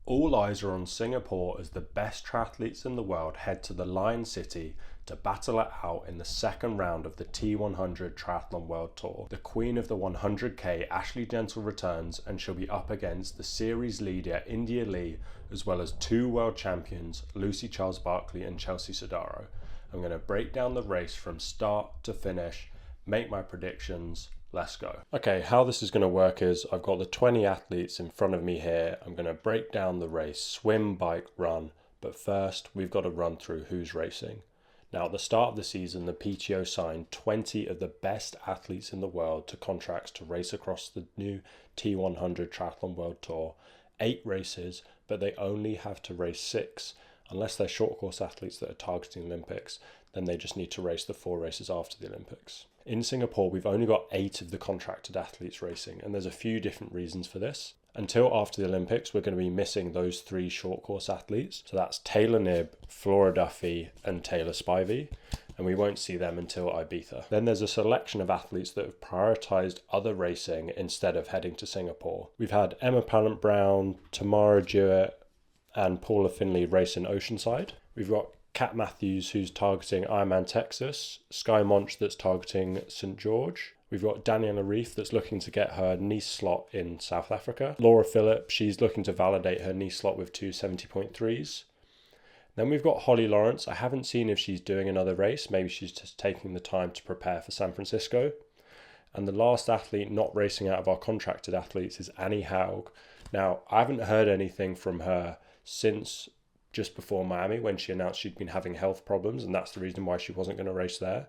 All eyes are on Singapore as the best triathletes in the world head to the Lion City to battle it out in the second round of the T100 Triathlon World Tour. The queen of the 100k, Ashleigh Gentle, returns and she'll be up against the series leader India Lee, as well as two world champions Lucy Charles-Barclay and Chelsea Sodaro. I'm going to break down the race from start to finish, make my predictions. Let's go. Okay, how this is going to work is I've got the 20 athletes in front of me here. I'm going to break down the race, swim, bike, run. But first, we've got to run through who's racing. Now, at the start of the season, the PTO signed 20 of the best athletes in the world to contracts to race across the new T100 Triathlon World Tour. 8 races, but they only have to race 6. Unless they're short course athletes that are targeting Olympics, then they just need to race the 4 races after the Olympics. In Singapore, we've only got 8 of the contracted athletes racing, and there's a few different reasons for this. Until after the Olympics, we're going to be missing those 3 short course athletes. So that's Taylor Knibb, Flora Duffy, and Taylor Spivey, and we won't see them until Ibiza. Then there's a selection of athletes that have prioritised other racing instead of heading to Singapore. We've had Emma Pallant-Brown, Tamara Jewett, and Paula Finley race in Oceanside. We've got Kat Matthews, who's targeting Ironman Texas, Sky Monch that's targeting St George. We've got Daniela Reef that's looking to get her Nice slot in South Africa. Laura Phillip, she's looking to validate her Nice slot with 2 70.3s. Then we've got Holly Lawrence. I haven't seen if she's doing another race. Maybe she's just taking the time to prepare for San Francisco. And the last athlete not racing out of our contracted athletes is Annie Haug. Now, I haven't heard anything from her since just before Miami when she announced she'd been having health problems, and that's the reason why she wasn't going to race there.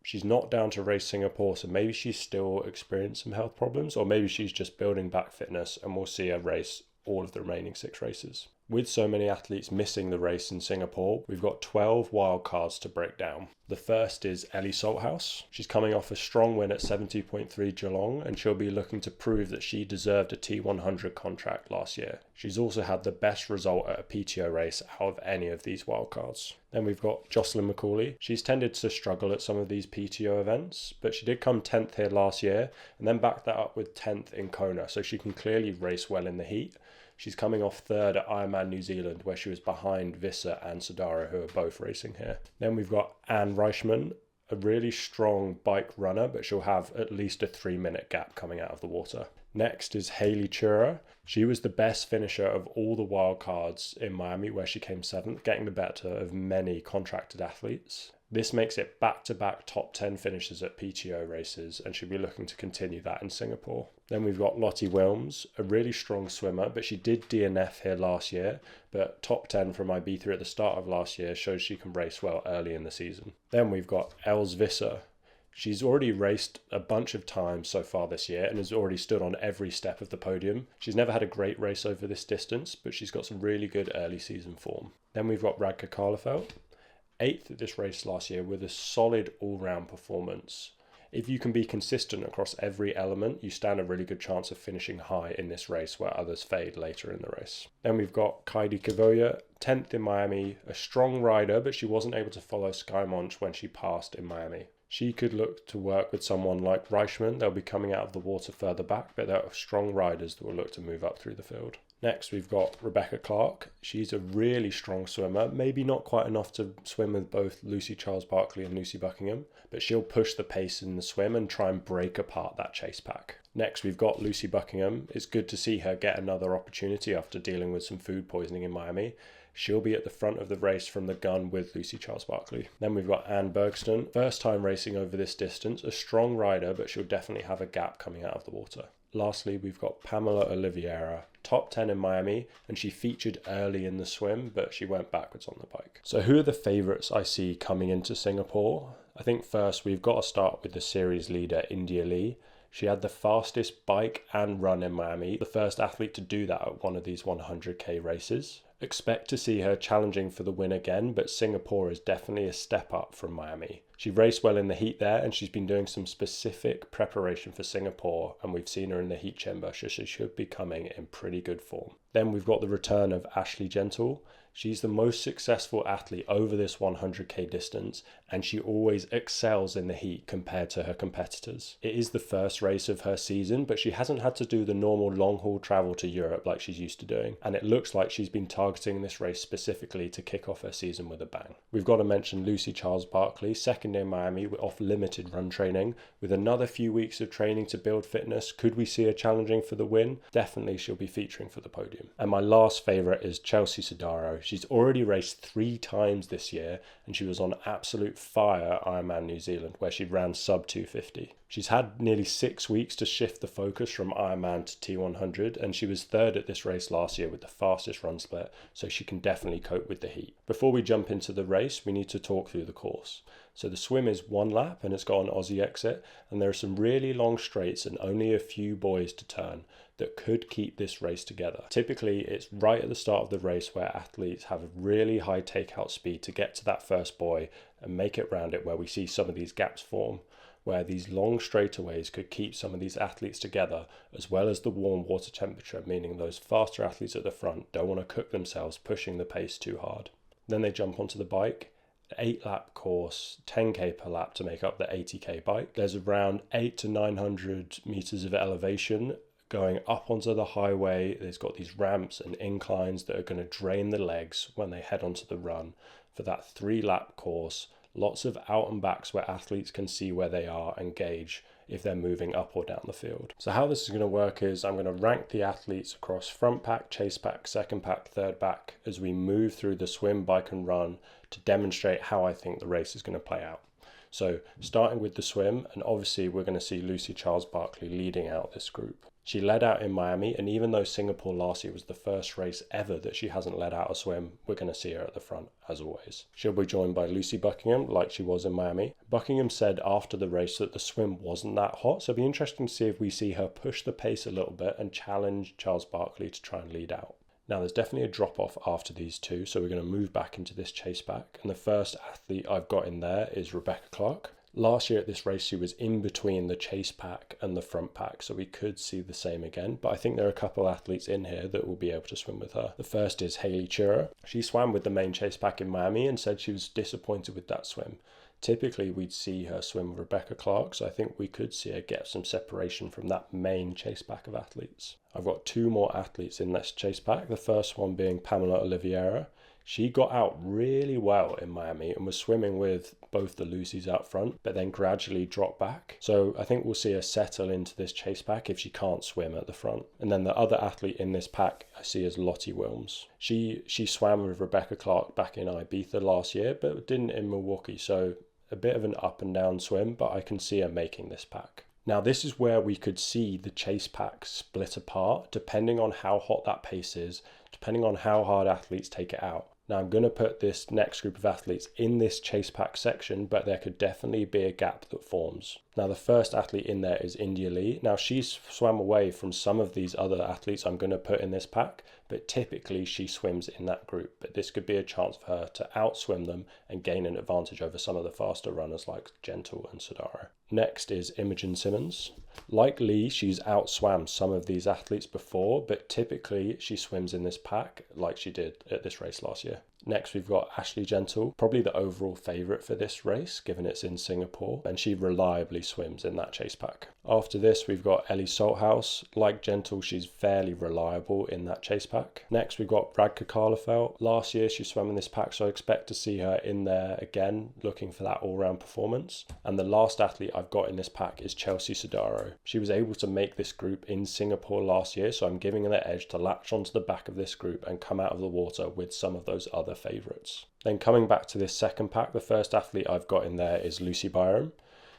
She's not down to race Singapore, so maybe she's still experiencing some health problems, or maybe she's just building back fitness and we'll see her race all of the remaining 6 races. With so many athletes missing the race in Singapore, we've got 12 wildcards to break down. The first is Ellie Salthouse. She's coming off a strong win at 70.3 Geelong, and she'll be looking to prove that she deserved a T100 contract last year. She's also had the best result at a PTO race out of any of these wildcards. Then we've got Jocelyn McCauley. She's tended to struggle at some of these PTO events, but she did come 10th here last year, and then backed that up with 10th in Kona, so she can clearly race well in the heat. She's coming off 3rd at Ironman New Zealand, where she was behind Visser and Sodaro, who are both racing here. Then we've got Anne Reichman, a really strong bike runner, but she'll have at least a 3-minute gap coming out of the water. Next is Hayley Chura. She was the best finisher of all the wildcards in Miami, where she came 7th, getting the better of many contracted athletes. This makes it back-to-back top 10 finishes at PTO races, and she'll be looking to continue that in Singapore. Then we've got Lottie Wilms, a really strong swimmer, but she did DNF here last year, but top 10 from Ibiza at the start of last year shows she can race well early in the season. Then we've got Els Visser. She's already raced a bunch of times so far this year and has already stood on every step of the podium. She's never had a great race over this distance, but she's got some really good early season form. Then we've got Radka Karlefeld, 8th at this race last year with a solid all-round performance. If you can be consistent across every element, you stand a really good chance of finishing high in this race where others fade later in the race. Then we've got Kaidi Kavoya, 10th in Miami, a strong rider, but she wasn't able to follow Sky Monch when she passed in Miami. She could look to work with someone like Reichman. They'll be coming out of the water further back, but they're strong riders that will look to move up through the field. Next, we've got Rebecca Clark. She's a really strong swimmer, maybe not quite enough to swim with both Lucy Charles-Barclay and Lucy Buckingham, but she'll push the pace in the swim and try and break apart that chase pack. Next, we've got Lucy Buckingham. It's good to see her get another opportunity after dealing with some food poisoning in Miami. She'll be at the front of the race from the gun with Lucy Charles-Barclay. Then we've got Anne Bergston, first time racing over this distance, a strong rider, but she'll definitely have a gap coming out of the water. Lastly, we've got Pamela Oliveira, top 10 in Miami, and she featured early in the swim, but she went backwards on the bike. So who are the favourites I see coming into Singapore? I think first we've got to start with the series leader, India Lee. She had the fastest bike and run in Miami, the first athlete to do that at one of these 100k races. Expect to see her challenging for the win again, but Singapore is definitely a step up from Miami. She raced well in the heat there, and she's been doing some specific preparation for Singapore, and we've seen her in the heat chamber, so she should be coming in pretty good form. Then we've got the return of Ashleigh Gentle. She's the most successful athlete over this 100k distance, and she always excels in the heat compared to her competitors. It is the first race of her season, but she hasn't had to do the normal long haul travel to Europe like she's used to doing, and it looks like she's been targeting this race specifically to kick off her season with a bang. We've got to mention Lucy Charles-Barkley, second in Miami off limited run training. With another few weeks of training to build fitness, could we see her challenging for the win? Definitely she'll be featuring for the podium. And my last favourite is Chelsea Sodaro. She's already raced 3 times this year, and she was on absolute fire Ironman New Zealand, where she ran sub 250. She's had nearly 6 weeks to shift the focus from Ironman to T100, and she was third at this race last year with the fastest run split, so she can definitely cope with the heat. Before we jump into the race, we need to talk through the course. So the swim is 1 lap, and it's got an Aussie exit, and there are some really long straights and only a few buoys to turn that could keep this race together. Typically, it's right at the start of the race where athletes have a really high takeout speed to get to that first buoy and make it round it, where we see some of these gaps form, where these long straightaways could keep some of these athletes together, as well as the warm water temperature, meaning those faster athletes at the front don't want to cook themselves pushing the pace too hard. Then they jump onto the bike. 8-lap course, 10k per lap to make up the 80k bike. There's around 800 to 900 meters of elevation going up onto the highway. There's got these ramps and inclines that are going to drain the legs when they head onto the run for that 3-lap course. Lots of out and backs where athletes can see where they are and gauge if they're moving up or down the field. So how this is going to work is I'm going to rank the athletes across front pack, chase pack, second pack, third pack as we move through the swim, bike and run to demonstrate how I think the race is going to play out. So starting with the swim, and obviously we're going to see Lucy Charles-Barkley leading out this group. She led out in Miami, and even though Singapore last year was the first race ever that she hasn't led out a swim, we're going to see her at the front, as always. She'll be joined by Lucy Buckingham, like she was in Miami. Buckingham said after the race that the swim wasn't that hot, so it'll be interesting to see if we see her push the pace a little bit and challenge Charles-Barkley to try and lead out. Now, there's definitely a drop-off after these two, so we're going to move back into this chase pack. And the first athlete I've got in there is Rebecca Clark. Last year at this race, she was in between the chase pack and the front pack, so we could see the same again. But I think there are a couple athletes in here that will be able to swim with her. The first is Hayley Chura. She swam with the main chase pack in Miami and said she was disappointed with that swim. Typically, we'd see her swim with Rebecca Clark, so I think we could see her get some separation from that main chase pack of athletes. I've got 2 more athletes in this chase pack, the first one being Pamela Oliveira. She got out really well in Miami and was swimming with both the Lucys out front, but then gradually dropped back. So I think we'll see her settle into this chase pack if she can't swim at the front. And then the other athlete in this pack I see is Lottie Wilms. She swam with Rebecca Clark back in Ibiza last year, but didn't in Milwaukee. So a bit of an up and down swim, but I can see her making this pack. Now this is where we could see the chase pack split apart, depending on how hot that pace is, depending on how hard athletes take it out. Now I'm going to put this next group of athletes in this chase pack section, but there could definitely be a gap that forms. Now the first athlete in there is India Lee. Now she's swam away from some of these other athletes I'm going to put in this pack, but typically she swims in that group. But this could be a chance for her to outswim them and gain an advantage over some of the faster runners like Gentle and Sodaro. Next is Imogen Simmons. Like Lee, she's outswam some of these athletes before, but typically she swims in this pack like she did at this race last year. Next, we've got Ashleigh Gentle, probably the overall favourite for this race, given it's in Singapore, and she reliably swims in that chase pack. After this, we've got Ellie Salthouse. Like Gentle, she's fairly reliable in that chase pack. Next, we've got Radka Karlefeld. Last year, she swam in this pack, so I expect to see her in there again, looking for that all-round performance. And the last athlete I've got in this pack is Chelsea Sodaro. She was able to make this group in Singapore last year, so I'm giving her the edge to latch onto the back of this group and come out of the water with some of those other favourites. Then coming back to this second pack, the first athlete I've got in there is Lucy Byram.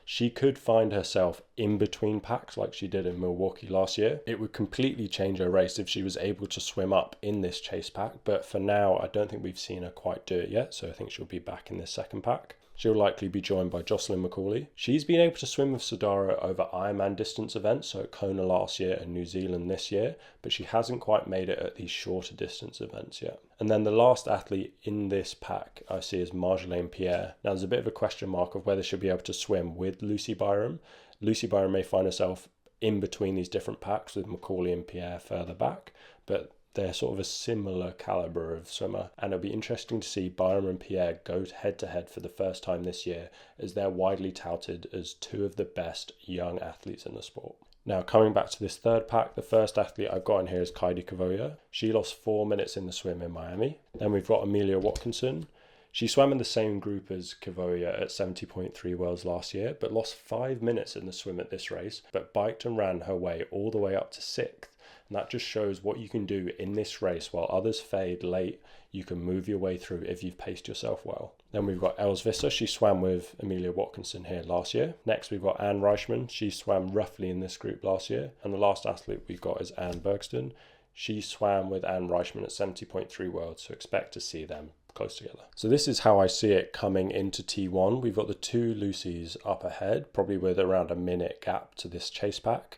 She could find herself in between packs like she did in Milwaukee last year. It would completely change her race if she was able to swim up in this chase pack, but for now I don't think we've seen her quite do it yet, so I think she'll be back in this second pack. She'll likely be joined by Jocelyn McCauley. She's been able to swim with Sodaro over Ironman distance events, so at Kona last year and New Zealand this year, but she hasn't quite made it at these shorter distance events yet. And then the last athlete in this pack I see is Marjolaine Pierre. Now there's a bit of a question mark of whether she'll be able to swim with Lucy Byram. Lucy Byram may find herself in between these different packs with McCauley and Pierre further back, but they're sort of a similar caliber of swimmer, and it'll be interesting to see Byram and Pierre go head to head for the first time this year, as they're widely touted as two of the best young athletes in the sport. Now, coming back to this third pack, the first athlete I've got in here is Kaidi Kavoya. She lost 4 minutes in the swim in Miami. Then we've got Amelia Watkinson. She swam in the same group as Kavoya at 70.3 Worlds last year, but lost 5 minutes in the swim at this race, but biked and ran her way all the way up to 6th. And that just shows what you can do in this race. While others fade late, you can move your way through if you've paced yourself well. Then we've got Els Visser. She swam with Amelia Watkinson here last year. Next, we've got Anne Reichman. She swam roughly in this group last year. And the last athlete we've got is Anne Bergston. She swam with Anne Reichman at 70.3 Worlds, so expect to see them close together. So this is how I see it coming into T1. We've got the two Lucys up ahead, probably with around a minute gap to this chase pack.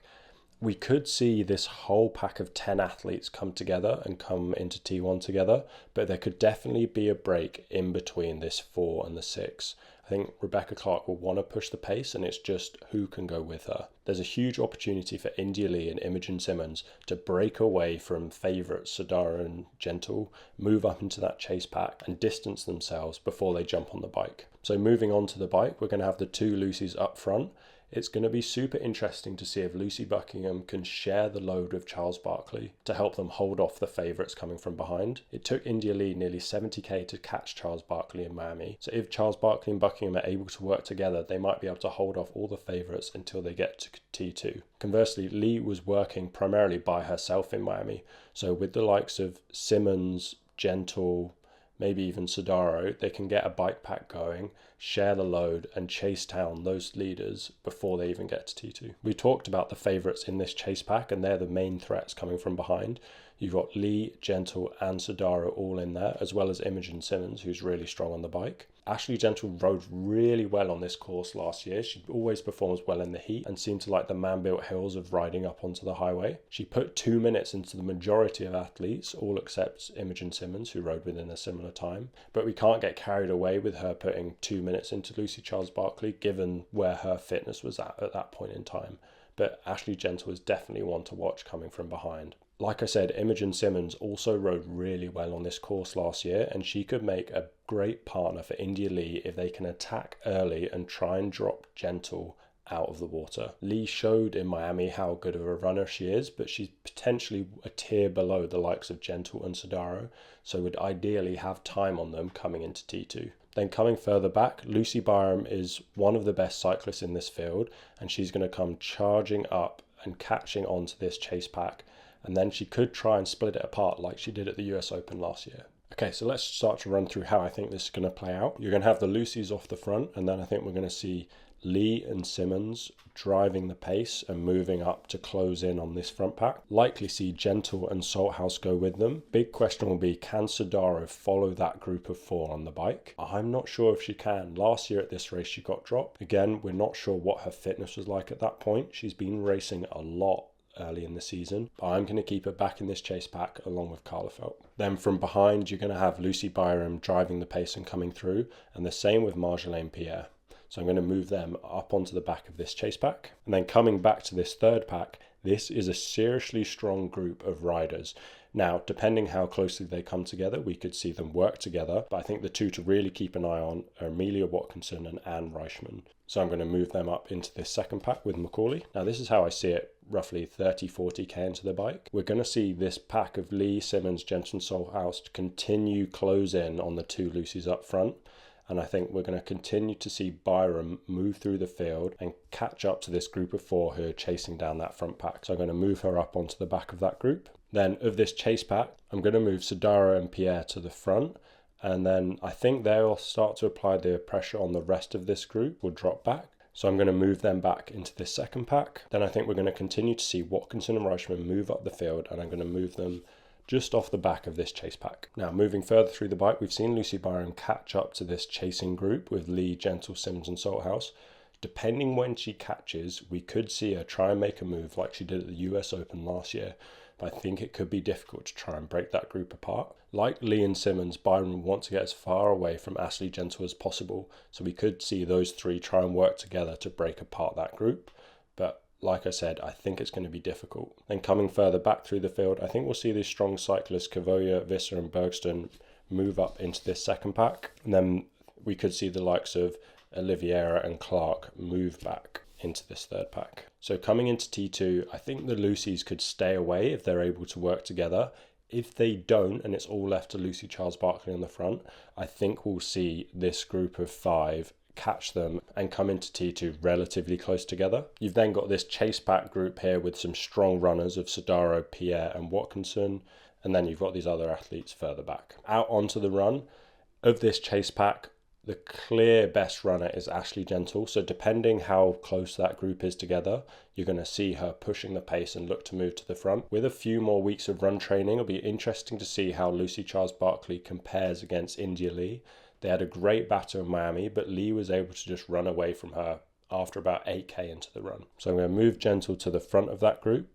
We could see this whole pack of 10 athletes come together and come into T1 together, but there could definitely be a break in between this 4 and the 6. I think Rebecca Clark will want to push the pace, and it's just who can go with her. There's a huge opportunity for India Lee and Imogen Simmons to break away from favourites Sodaro and Gentle, move up into that chase pack and distance themselves before they jump on the bike. So moving on to the bike, we're going to have the two Lucys up front. It's going to be super interesting to see if Lucy Buckingham can share the load with Charles Barkley to help them hold off the favourites coming from behind. It took India Lee nearly 70k to catch Charles Barkley in Miami. So if Charles Barkley and Buckingham are able to work together, they might be able to hold off all the favourites until they get to T2. Conversely, Lee was working primarily by herself in Miami. So with the likes of Simmons, Gentle, maybe even Sodaro, they can get a bike pack going, share the load and chase down those leaders before they even get to T2. We talked about the favourites in this chase pack, and they're the main threats coming from behind. You've got Lee, Gentle and Sodaro all in there, as well as Imogen Simmons, who's really strong on the bike. Ashleigh Gentle rode really well on this course last year. She always performs well in the heat and seemed to like the man-built hills of riding up onto the highway. She put 2 minutes into the majority of athletes, all except Imogen Simmons, who rode within a similar time. But we can't get carried away with her putting 2 minutes into Lucy Charles Barkley, given where her fitness was at that point in time. But Ashleigh Gentle is definitely one to watch coming from behind. Like I said, Imogen Simmons also rode really well on this course last year, and she could make a great partner for India Lee if they can attack early and try and drop Gentle out of the water. Lee showed in Miami how good of a runner she is, but she's potentially a tier below the likes of Gentle and Sodaro, so would ideally have time on them coming into T2. Then coming further back, Lucy Byram is one of the best cyclists in this field, and she's going to come charging up and catching onto this chase pack, and then she could try and split it apart like she did at the US Open last year. Okay, so let's start to run through how I think this is going to play out. You're going to have the Lucys off the front, and then I think we're going to see Lee and Simmons driving the pace and moving up to close in on this front pack. Likely see Gentle and Salthouse go with them. Big question will be, can Sodaro follow that group of 4 on the bike? I'm not sure if she can. Last year at this race she got dropped. Again, we're not sure what her fitness was like at that point. She's been racing a lot early in the season, but I'm going to keep her back in this chase pack along with Carla Felt. Then from behind you're going to have Lucy Byram driving the pace and coming through, and the same with Marjolaine Pierre. So I'm going to move them up onto the back of this chase pack. And then coming back to this third pack, this is a seriously strong group of riders. Now, depending how closely they come together, we could see them work together, but I think the two to really keep an eye on are Amelia Watkinson and Anne Reichman. So I'm going to move them up into this second pack with McCauley. Now this is how I see it, roughly 30-40k into the bike. We're going to see this pack of Lee, Simmons, Jensen, Salthouse continue close in on the two Lucys up front. And I think we're going to continue to see Byram move through the field and catch up to this group of 4 who are chasing down that front pack. So I'm going to move her up onto the back of that group. Then of this chase pack, I'm going to move Sodaro and Pierre to the front. And then I think they'll start to apply the pressure on the rest of this group. We'll drop back. So I'm going to move them back into this second pack. Then I think we're going to continue to see Watkinson and Reichman move up the field, and I'm going to move them just off the back of this chase pack. Now, moving further through the bike, we've seen Lucy Byram catch up to this chasing group with Lee, Gentle, Simmons and Salthouse. Depending when she catches, we could see her try and make a move like she did at the US Open last year, but I think it could be difficult to try and break that group apart. Like Lee and Simmons, Byram wants to get as far away from Ashleigh Gentle as possible, so we could see those three try and work together to break apart that group, but like I said, I think it's going to be difficult. Then coming further back through the field, I think we'll see these strong cyclists, Kavoya, Visser and Bergston, move up into this second pack, and then we could see the likes of Oliveira and Clark move back into this third pack. So coming into T2, I think the Lucys could stay away if they're able to work together. If they don't, and it's all left to Lucy Charles Barkley on the front, I think we'll see this group of 5 catch them and come into T2 relatively close together. You've then got this chase pack group here with some strong runners of Sodaro, Pierre and Watkinson, and then you've got these other athletes further back. Out onto the run of this chase pack, the clear best runner is Ashleigh Gentle, so depending how close that group is together, you're going to see her pushing the pace and look to move to the front. With a few more weeks of run training, it'll be interesting to see how Lucy Charles Barkley compares against India Lee. They had a great battle in Miami, but Lee was able to just run away from her after about 8k into the run. So I'm going to move Gentle to the front of that group.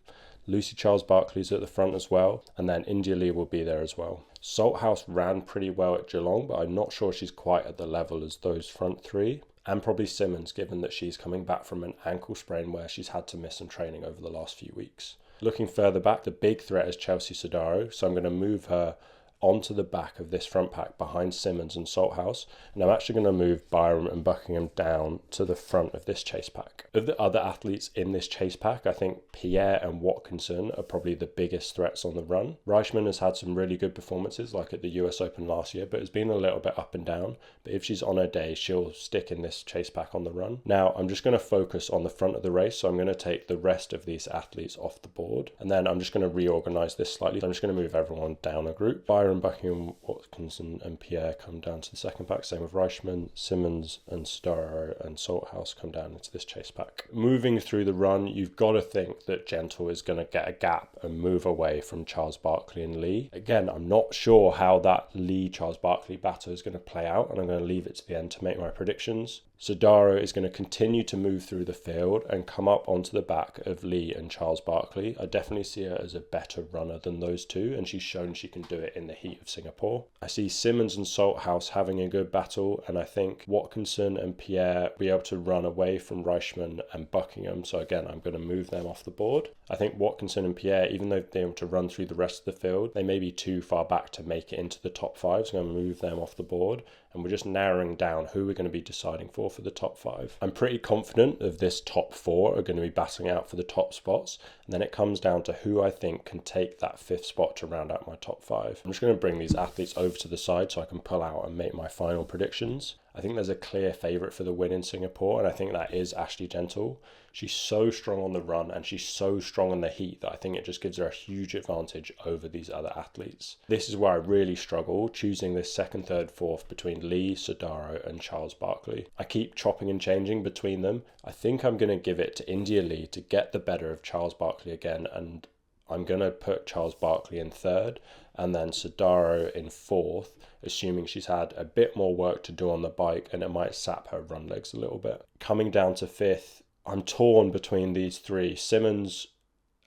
Lucy Charles Barkley's at the front as well, and then India Lee will be there as well. Salthouse ran pretty well at Geelong, but I'm not sure she's quite at the level as those front 3. And probably Simmons, given that she's coming back from an ankle sprain where she's had to miss some training over the last few weeks. Looking further back, the big threat is Chelsea Sodaro, so I'm going to move her onto the back of this front pack behind Simmons and Salthouse, and I'm actually going to move Byram and Buckingham down to the front of this chase pack. Of the other athletes in this chase pack, I think Pierre and Watkinson are probably the biggest threats on the run. Reichmann has had some really good performances like at the US Open last year, but it's been a little bit up and down, but if she's on her day, she'll stick in this chase pack on the run. Now I'm just going to focus on the front of the race, so I'm going to take the rest of these athletes off the board, and then I'm just going to reorganize this slightly. So I'm just going to move everyone down a group. Byram, Buckingham, Watkinson and Pierre come down to the second pack, same with Reichmann, Simmons and Sodaro and Salthouse come down into this chase pack. Moving through the run, you've got to think that Gentle is going to get a gap and move away from Charles Barkley and Lee. Again, I'm not sure how that Lee-Charles Barkley battle is going to play out, and I'm going to leave it to the end to make my predictions. Sodaro is going to continue to move through the field and come up onto the back of Lee and Charles Barkley. I definitely see her as a better runner than those two, and she's shown she can do it in the heat of Singapore. I see Simmons and Salthouse having a good battle, and I think Watkinson and Pierre will be able to run away from Reichmann and Buckingham, so again I'm going to move them off the board. I think Watkinson and Pierre, even though they're able to run through the rest of the field, they may be too far back to make it into the top 5, so I'm going to move them off the board, and we're just narrowing down who we're going to be deciding for the top 5. I'm pretty confident of this top 4 are going to be battling out for the top spots, and then it comes down to who I think can take that 5th spot to round out my top 5. I'm just going to bring these athletes over to the side so I can pull out and make my final predictions. I think there's a clear favourite for the win in Singapore, and I think that is Ashleigh Gentle. She's so strong on the run and she's so strong in the heat that I think it just gives her a huge advantage over these other athletes. This is where I really struggle choosing this 2nd, 3rd, 4th between Lee, Sodaro and Charles Barkley. I keep chopping and changing between them. I think I'm going to give it to India Lee to get the better of Charles Barkley again, and I'm going to put Charles Barkley in 3rd and then Sodaro in 4th, assuming she's had a bit more work to do on the bike and it might sap her run legs a little bit. Coming down to 5th, I'm torn between these 3. Simmons,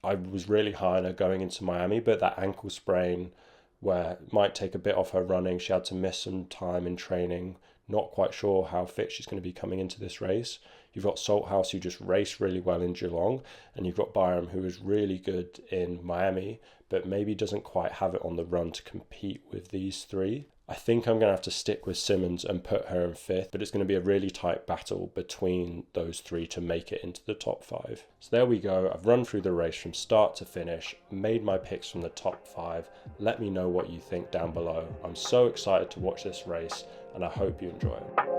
I was really high on her going into Miami, but that ankle sprain where it might take a bit off her running, she had to miss some time in training, not quite sure how fit she's going to be coming into this race. You've got Salthouse, who just raced really well in Geelong, and you've got Byram, who was really good in Miami, but maybe doesn't quite have it on the run to compete with these 3. I think I'm going to have to stick with Simmons and put her in 5th, but it's going to be a really tight battle between those 3 to make it into the top 5. So there we go. I've run through the race from start to finish, made my picks from the top 5. Let me know what you think down below. I'm so excited to watch this race, and I hope you enjoy it.